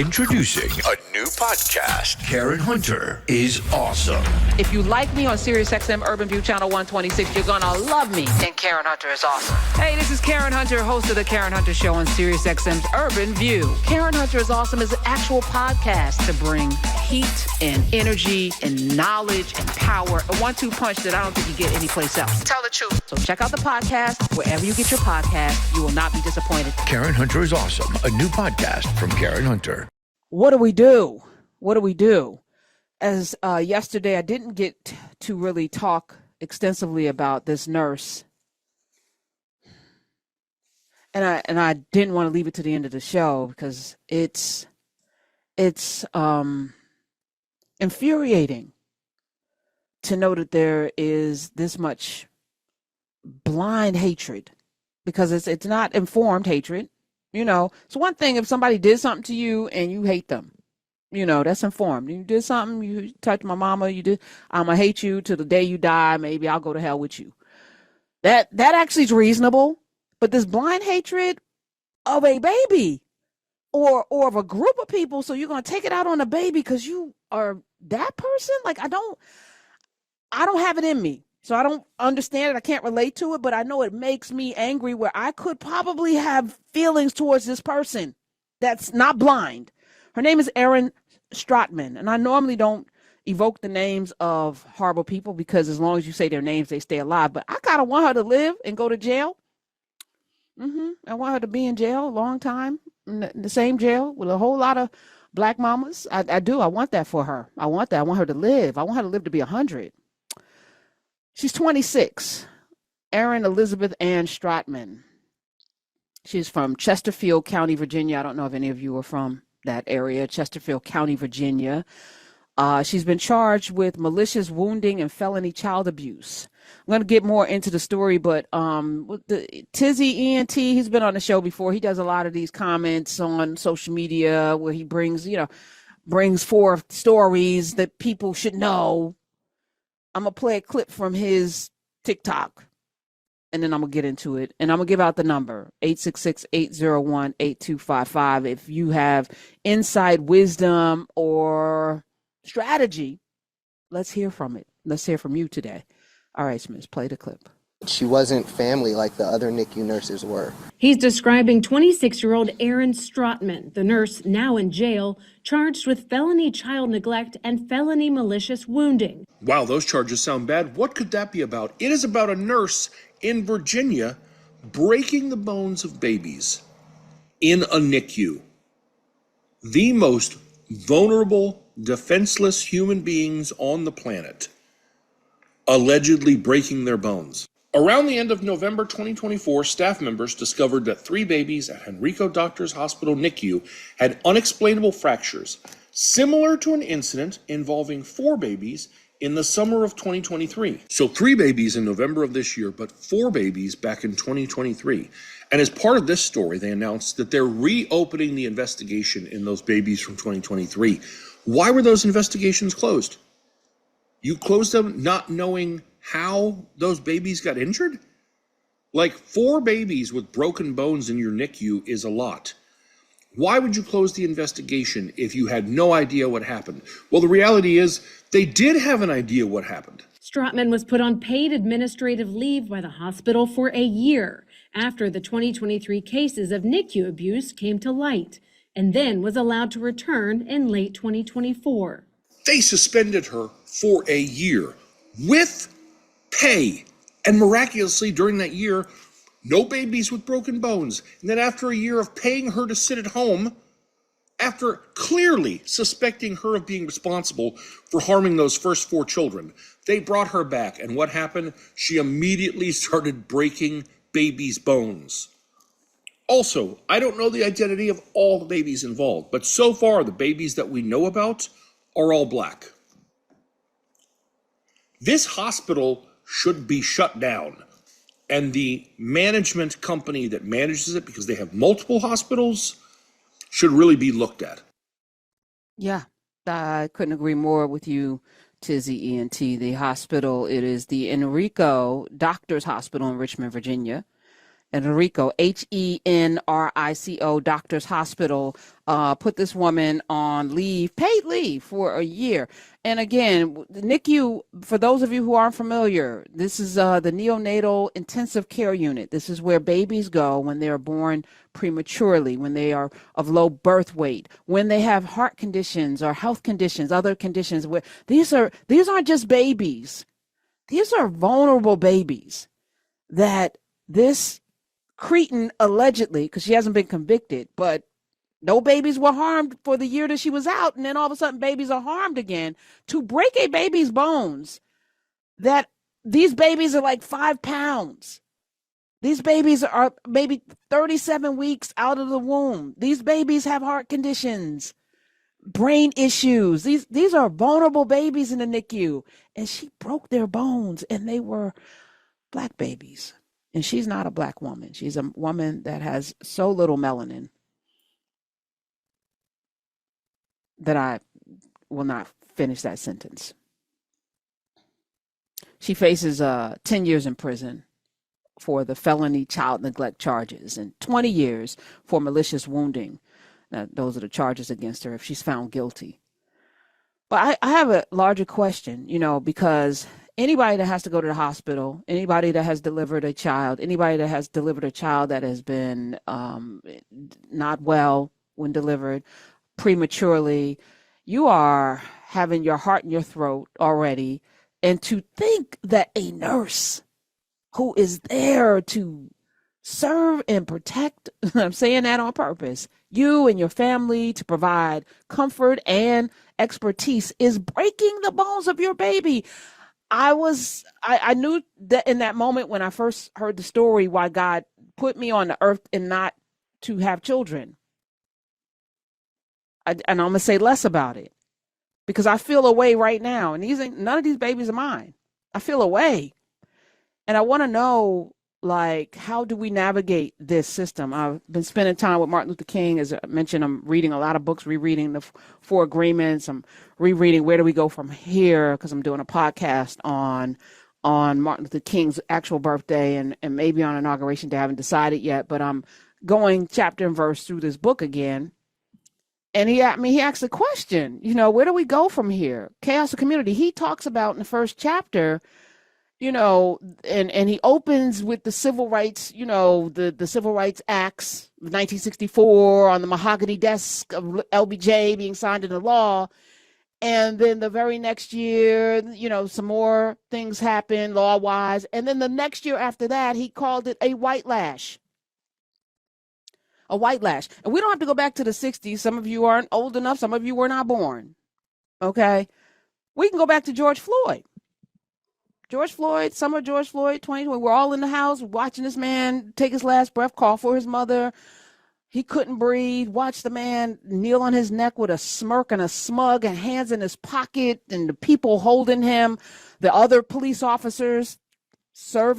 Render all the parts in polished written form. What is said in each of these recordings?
Introducing a new podcast. Karen Hunter is awesome. If you like me on SiriusXM Urban View Channel 126, you're gonna love me. And Karen Hunter is awesome. Hey, this is Karen Hunter, host of the Karen Hunter Show on SiriusXM's Urban View. Karen Hunter is awesome is an actual podcast to bring heat and energy and knowledge and power. A 1-2 punch that I don't think you get anyplace else. Tell the truth. So check out the podcast wherever you get your podcast. You will not be disappointed. Karen Hunter is awesome. A new podcast from Karen Hunter. What do we do? What do we do? As yesterday, I didn't get to really talk extensively about this nurse, and I didn't want to leave it to the end of the show because it's infuriating to know that there is this much blind hatred, because it's not informed hatred. You know, it's one thing if somebody did something to you and you hate them. You know, that's informed. You did something, you touched my mama, I'm going to hate you till the day you die. Maybe I'll go to hell with you. That actually is reasonable. But this blind hatred of a baby or of a group of people, so you're going to take it out on a baby because you are that person? Like, I don't have it in me. So I don't understand it. I can't relate to it, but I know it makes me angry where I could probably have feelings towards this person that's not blind. Her name is Erin Stratman, and I normally don't evoke the names of horrible people because as long as you say their names, they stay alive. But I kind of want her to live and go to jail. I want her to be in jail a long time, in the same jail with a whole lot of black mamas. I do. I want that for her. I want that. I want her to live. I want her to live to be 100. She's 26, Erin Elizabeth Ann Stratman. She's from Chesterfield County, Virginia. I don't know if any of you are from that area, Chesterfield County, Virginia. She's been charged with malicious wounding and felony child abuse. I'm going to get more into the story, but Tizzy ENT, he's been on the show before. He does a lot of these comments on social media where he brings forth stories that people should know. I'm going to play a clip from his TikTok, and then I'm going to get into it. And I'm going to give out the number, 866-801-8255. If you have insight, wisdom, or strategy, let's hear from it. Let's hear from you today. All right, Smith, play the clip. She wasn't family like the other NICU nurses were. He's describing 26-year-old Erin Stratman, the nurse now in jail, charged with felony child neglect and felony malicious wounding. Wow, those charges sound bad. What could that be about? It is about a nurse in Virginia breaking the bones of babies in a NICU. The most vulnerable, defenseless human beings on the planet, allegedly breaking their bones. Around the end of November 2024, staff members discovered that 3 babies at Henrico Doctors Hospital NICU had unexplainable fractures, similar to an incident involving 4 babies in the summer of 2023. So 3 babies in November of this year, but 4 babies back in 2023. And as part of this story, they announced that they're reopening the investigation in those babies from 2023. Why were those investigations closed? You closed them not knowing how those babies got injured? Like 4 babies with broken bones in your NICU is a lot. Why would you close the investigation if you had no idea what happened? Well, the reality is they did have an idea what happened. Stratman was put on paid administrative leave by the hospital for a year after the 2023 cases of NICU abuse came to light, and then was allowed to return in late 2024. They suspended her for a year with pay. And miraculously, during that year, no babies with broken bones. And then after a year of paying her to sit at home, after clearly suspecting her of being responsible for harming those first 4 children, they brought her back. And what happened? She immediately started breaking babies' bones. Also, I don't know the identity of all the babies involved, but so far the babies that we know about are all black. This hospital should be shut down, and the management company that manages it, because they have multiple hospitals, should really be looked at. Yeah, I couldn't agree more with you, Tizzy ENT. The hospital, it is the Enrico Doctors Hospital in Richmond, Virginia. Henrico, HENRICO Doctors Hospital, put this woman on leave, paid leave for a year. And again, the NICU, for those of you who aren't familiar, this is the neonatal intensive care unit. This is where babies go when they are born prematurely, when they are of low birth weight, when they have heart conditions or health conditions, other conditions. Where these aren't just babies. These are vulnerable babies that this cretin allegedly, because she hasn't been convicted, but no babies were harmed for the year that she was out, and then all of a sudden babies are harmed again. To break a baby's bones, that these babies are like 5 pounds. These babies are maybe 37 weeks out of the womb. These babies have heart conditions, brain issues. These are vulnerable babies in the NICU, and she broke their bones, and they were Black babies. And she's not a Black woman. She's a woman that has so little melanin that I will not finish that sentence. She faces 10 years in prison for the felony child neglect charges and 20 years for malicious wounding. Now, those are the charges against her if she's found guilty. But I have a larger question, because anybody that has to go to the hospital, anybody that has delivered a child, anybody that has delivered a child that has been not well when delivered, prematurely, you are having your heart in your throat already. And to think that a nurse who is there to serve and protect, I'm saying that on purpose, you and your family, to provide comfort and expertise, is breaking the bones of your baby. I knew that in that moment when I first heard the story, why God put me on the earth and not to have children. And I'm going to say less about it because I feel a way right now. And none of these babies are mine. I feel a way. And I want to know, how do we navigate this system? I've been spending time with Martin Luther King. As I mentioned, I'm reading a lot of books, rereading the Four Agreements. I'm rereading Where Do We Go From Here? Because I'm doing a podcast on Martin Luther King's actual birthday and maybe on Inauguration Day. I haven't decided yet, but I'm going chapter and verse through this book again. And he asked the question, where do we go from here? Chaos of community. He talks about in the first chapter, and he opens with the civil rights, the Civil Rights Acts of 1964 on the mahogany desk of LBJ being signed into law. And then the very next year, some more things happen law-wise. And then the next year after that, he called it a white lash. A white lash. And we don't have to go back to the 60s. Some of you aren't old enough. Some of you were not born. Okay? We can go back to George Floyd. Summer George Floyd, 2020. We're all in the house watching this man take his last breath, call for his mother. He couldn't breathe. Watch the man kneel on his neck with a smirk and a smug and hands in his pocket, and the people holding him, the other police officers sworn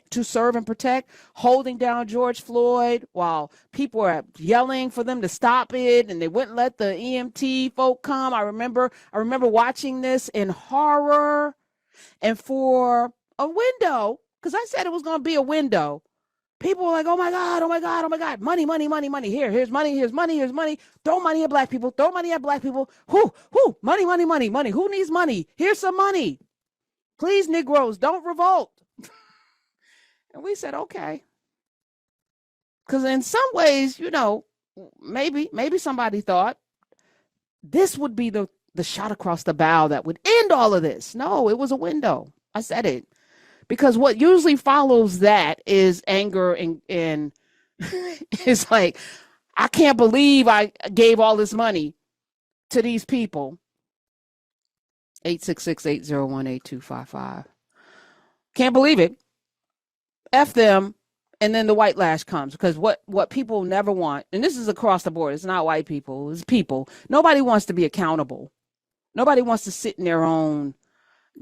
to serve and protect, holding down George Floyd while people were yelling for them to stop it, and they wouldn't let the EMT folk come. I remember watching this in horror. And for a window, because I said it was going to be a window, people were like, oh my God, oh my God, oh my God. Money, money, money, money. Here's money, here's money, here's money. Throw money at Black people, throw money at Black people. Money, money, money, money. Who needs money? Here's some money. Please, Negroes, don't revolt. And we said, okay. Because in some ways, maybe somebody thought this would be the shot across the bow that would end all of this. No, it was a window. I said it. Because what usually follows that is anger and it's like, I can't believe I gave all this money to these people. 866-801-8255. Can't believe it. F them. And then the white lash comes, because what people never want, and this is across the board, it's not white people, it's people. Nobody wants to be accountable. Nobody wants to sit in their own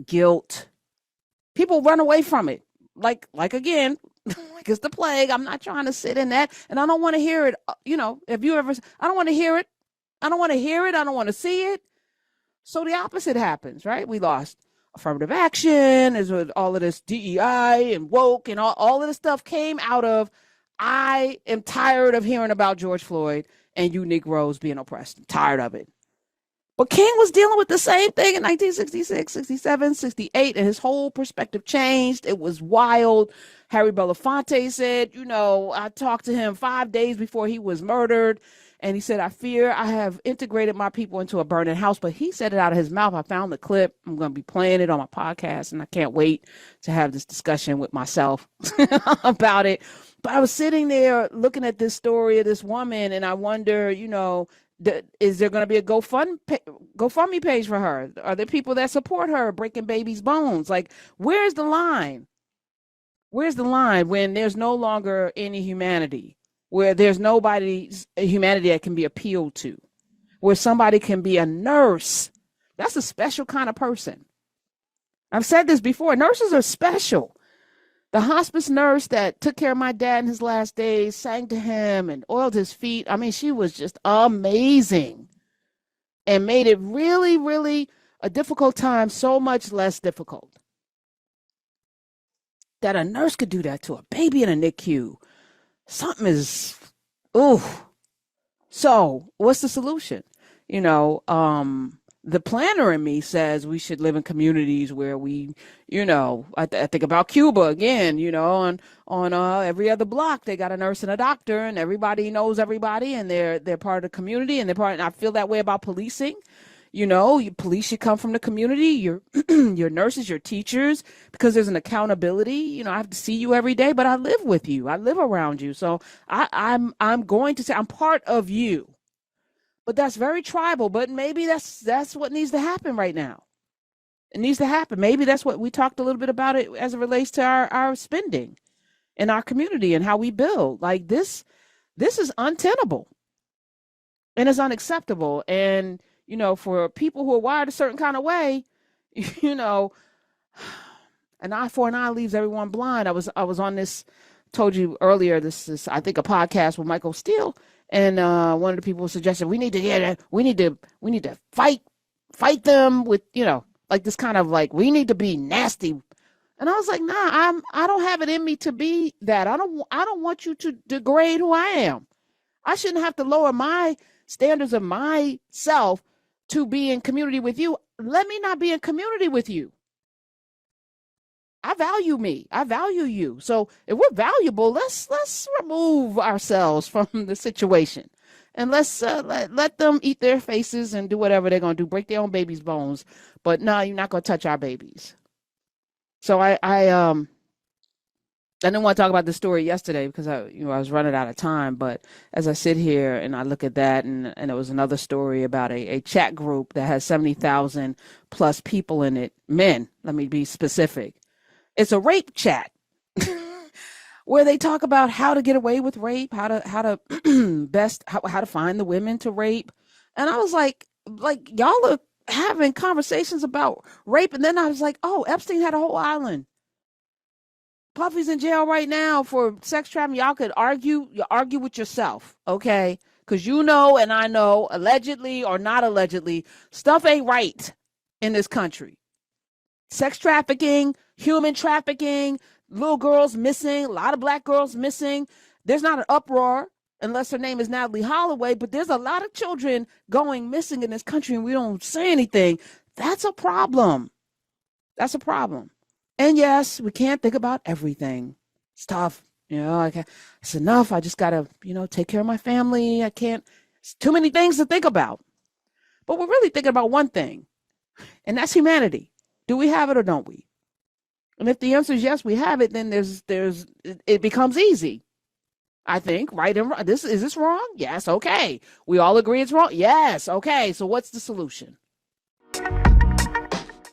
guilt. People run away from it. Like again, like it's the plague. I'm not trying to sit in that. And I don't want to hear it. I don't want to hear it. I don't want to hear it. I don't want to see it. So the opposite happens, right? We lost affirmative action, is what all of this DEI and woke and all of this stuff came out of, I am tired of hearing about George Floyd and you Negroes being oppressed. I'm tired of it. But King was dealing with the same thing in 1966, 67, 68, and his whole perspective changed. It was wild. Harry Belafonte said, I talked to him 5 days before he was murdered, and he said, I fear I have integrated my people into a burning house. But he said it out of his mouth. I found the clip. I'm going to be playing it on my podcast, and I can't wait to have this discussion with myself about it. But I was sitting there looking at this story of this woman, and I wonder, is there going to be a GoFundMe page for her? Are there people that support her breaking babies' bones? Like, where's the line? Where's the line when there's no longer any humanity, where there's nobody's humanity that can be appealed to, where somebody can be a nurse? That's a special kind of person. I've said this before. Nurses are special. The hospice nurse that took care of my dad in his last days, sang to him and oiled his feet. I mean, she was just amazing and made it really, really a difficult time so much less difficult. That a nurse could do that to a baby in a NICU. Something is, ooh. So what's the solution? The planner in me says we should live in communities where we, I think about Cuba again, on every other block, they got a nurse and a doctor and everybody knows everybody and they're part of the community and and I feel that way about policing. Police should come from the community, your nurses, your teachers, because there's an accountability. I have to see you every day, but I live with you. I live around you. So I'm going to say I'm part of you. But that's very tribal, but maybe that's what needs to happen right now. It needs to happen. Maybe that's what we talked a little bit about it as it relates to our spending in our community and how we build. Like this is untenable and it's unacceptable. And, for people who are wired a certain kind of way, an eye for an eye leaves everyone blind. I was on this, told you earlier, this is, I think, a podcast with Michael Steele. And one of the people suggested we need to fight them with, like this kind of like, we need to be nasty. And I was like, nah, I don't have it in me to be that. I don't want you to degrade who I am. I shouldn't have to lower my standards of myself to be in community with you. Let me not be in community with you. I value me. I value you. So if we're valuable, let's remove ourselves from the situation, and let's let them eat their faces and do whatever they're gonna do, break their own babies' bones. But no, you're not gonna touch our babies. So I didn't want to talk about this story yesterday because I was running out of time. But as I sit here and I look at that, and there was another story about a chat group that has 70,000 plus people in it, men. Let me be specific. It's a rape chat where they talk about how to get away with rape, how to how to find the women to rape. And I was like y'all are having conversations about rape. And then I was like, oh, Epstein had a whole island. Puffy's in jail right now for sex trafficking. Y'all could argue with yourself, okay? Because and I know, allegedly or not allegedly, stuff ain't right in this country. Sex trafficking, human trafficking, little girls missing, a lot of black girls missing. There's not an uproar unless her name is Natalie Holloway, but there's a lot of children going missing in this country and we don't say anything. That's a problem. That's a problem. And yes, we can't think about everything. It's tough. It's enough. I just got to, take care of my family. I can't, it's too many things to think about. But we're really thinking about one thing, and that's humanity. Do we have it or don't we? And if the answer is yes, we have it, then it becomes easy. I think, right? And is this wrong? Yes. Okay. We all agree it's wrong. Yes. Okay. So what's the solution?